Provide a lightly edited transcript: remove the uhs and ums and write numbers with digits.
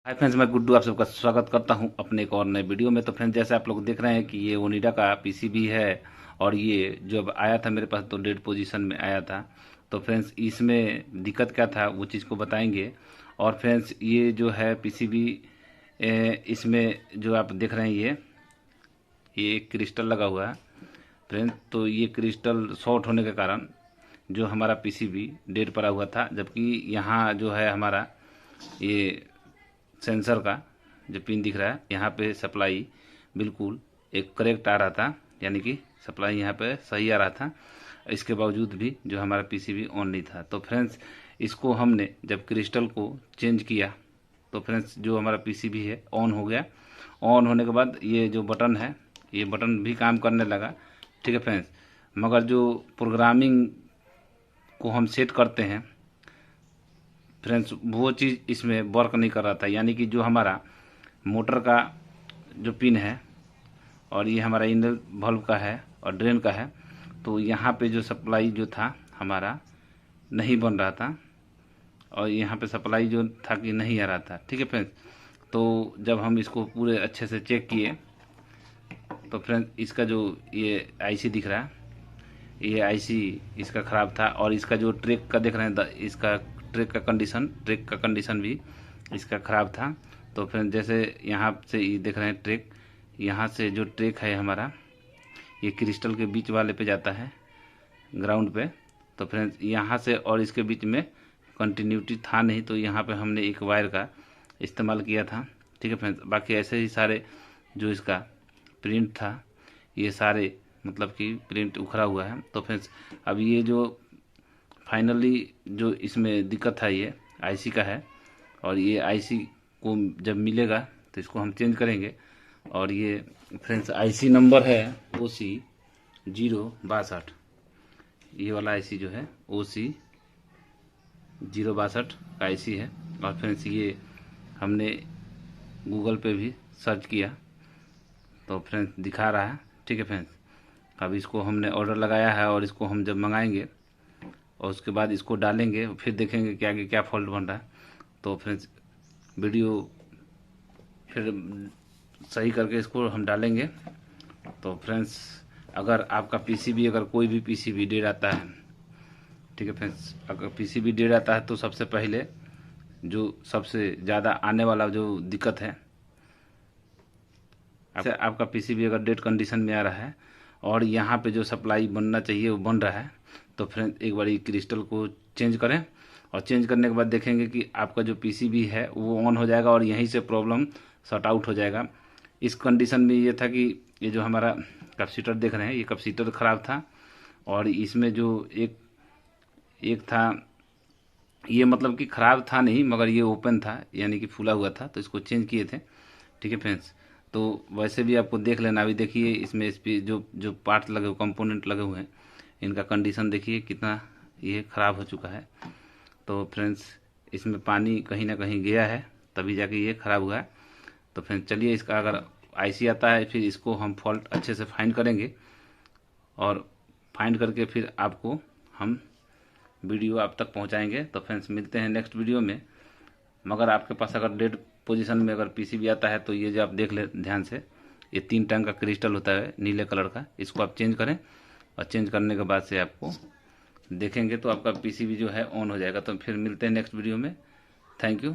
Hi friends, मैं गुड्डू आप सबका स्वागत करता हूं अपने एक और नए वीडियो में। तो फ्रेंड्स, जैसे आप लोग देख रहे हैं कि ये ओनिडा का पीसीबी है और ये जब आया था मेरे पास तो डेड पोजीशन में आया था। तो फ्रेंड्स, इसमें दिक्कत क्या था वो चीज़ को बताएंगे। और फ्रेंड्स, ये जो है पीसीबी, इसमें जो आप देख रहे हैं ये एक क्रिस्टल लगा हुआ है फ्रेंड्स। तो ये क्रिस्टल शॉर्ट होने के कारण जो हमारा पीसीबी डेड पड़ा हुआ था, जबकि यहाँ जो है हमारा ये सेंसर का जो पिन दिख रहा है यहाँ पे सप्लाई बिल्कुल एक करेक्ट आ रहा था, यानी कि सप्लाई यहाँ पे सही आ रहा था। इसके बावजूद भी जो हमारा पीसीबी ऑन नहीं था। तो फ्रेंड्स, इसको हमने जब क्रिस्टल को चेंज किया तो फ्रेंड्स जो हमारा पीसीबी है ऑन हो गया। ऑन होने के बाद ये जो बटन है ये बटन भी काम करने लगा, ठीक है फ्रेंड्स। मगर जो प्रोग्रामिंग को हम सेट करते हैं फ्रेंड्स, वो चीज़ इसमें वर्क नहीं कर रहा था। यानी कि जो हमारा मोटर का जो पिन है और ये हमारा इनर वाल्व का है और ड्रेन का है, तो यहाँ पे जो सप्लाई जो था हमारा नहीं बन रहा था और यहाँ पे सप्लाई जो था कि नहीं आ रहा था, ठीक है फ्रेंड्स। तो जब हम इसको पूरे अच्छे से चेक किए तो फ्रेंड्स, इसका जो ये आईसी दिख रहा है ये आईसी इसका ख़राब था। और इसका जो ट्रैक का देख रहे हैं इसका ट्रैक का कंडीशन भी इसका ख़राब था। तो फ्रेंड्स, जैसे यहाँ से ये देख रहे हैं ट्रैक, यहाँ से जो ट्रैक है हमारा ये क्रिस्टल के बीच वाले पे जाता है ग्राउंड पे। तो फ्रेंड्स, यहाँ से और इसके बीच में कंटिन्यूटी था नहीं, तो यहाँ पे हमने एक वायर का इस्तेमाल किया था, ठीक है फ्रेंड्स। बाकी ऐसे ही सारे जो इसका प्रिंट था ये सारे मतलब कि प्रिंट उखड़ा हुआ है। तो फ्रेंड्स, अब ये जो फाइनली जो इसमें दिक्कत है ये आईसी का है और ये आईसी को जब मिलेगा तो इसको हम चेंज करेंगे। और ये फ्रेंड्स आईसी नंबर है OC 062, ये वाला आईसी जो है OC 062 का आईसी है। और फ्रेंड्स, ये हमने गूगल पे भी सर्च किया तो फ्रेंड्स दिखा रहा है, ठीक है फ्रेंड्स। अब इसको हमने ऑर्डर लगाया है और इसको हम जब मंगाएंगे और उसके बाद इसको डालेंगे फिर देखेंगे कि आगे क्या फॉल्ट बन रहा है। तो फ्रेंड्स, वीडियो फिर सही करके इसको हम डालेंगे। तो फ्रेंड्स, अगर आपका पीसीबी अगर कोई भी पीसीबी डेड आता है, ठीक है फ्रेंड्स, अगर पीसीबी डेड आता है तो सबसे पहले जो सबसे ज़्यादा आने वाला जो दिक्कत है, आपका पीसीबी अगर डेड कंडीशन में आ रहा है और यहाँ पे जो सप्लाई बनना चाहिए वो बन रहा है, तो फ्रेंड्स एक बार क्रिस्टल को चेंज करें। और चेंज करने के बाद देखेंगे कि आपका जो पीसीबी है वो ऑन हो जाएगा और यहीं से प्रॉब्लम सॉर्ट आउट हो जाएगा। इस कंडीशन में ये था कि ये जो हमारा कैपेसिटर देख रहे हैं ये कैपेसिटर ख़राब था और इसमें जो एक था ये मतलब कि ख़राब था नहीं, मगर ये ओपन था यानी कि फूला हुआ था, तो इसको चेंज किए थे, ठीक है फ्रेंड्स। तो वैसे भी आपको देख लेना। अभी देखिए इसमें इस पे जो जो पार्ट लगे हुए कंपोनेंट लगे हुए हैं इनका कंडीशन देखिए कितना ये ख़राब हो चुका है। तो फ्रेंड्स, इसमें पानी कहीं ना कहीं गया है तभी जाके ये ख़राब हुआ है। तो फ्रेंड्स, चलिए इसका अगर आईसी आता है फिर इसको हम फॉल्ट अच्छे से फाइंड करेंगे और फाइंड करके फिर आपको हम वीडियो आप तक पहुंचाएंगे। तो फ्रेंड्स, मिलते हैं नेक्स्ट वीडियो में। मगर आपके पास अगर डेड पोजीशन में अगर पीसीबी आता है तो ये जो आप देख ले ध्यान से, ये 3 टंग का क्रिस्टल होता है नीले कलर का, इसको आप चेंज करें और चेंज करने के बाद से आपको देखेंगे तो आपका पीसीबी जो है ऑन हो जाएगा। तो फिर मिलते हैं नेक्स्ट वीडियो में। Thank you.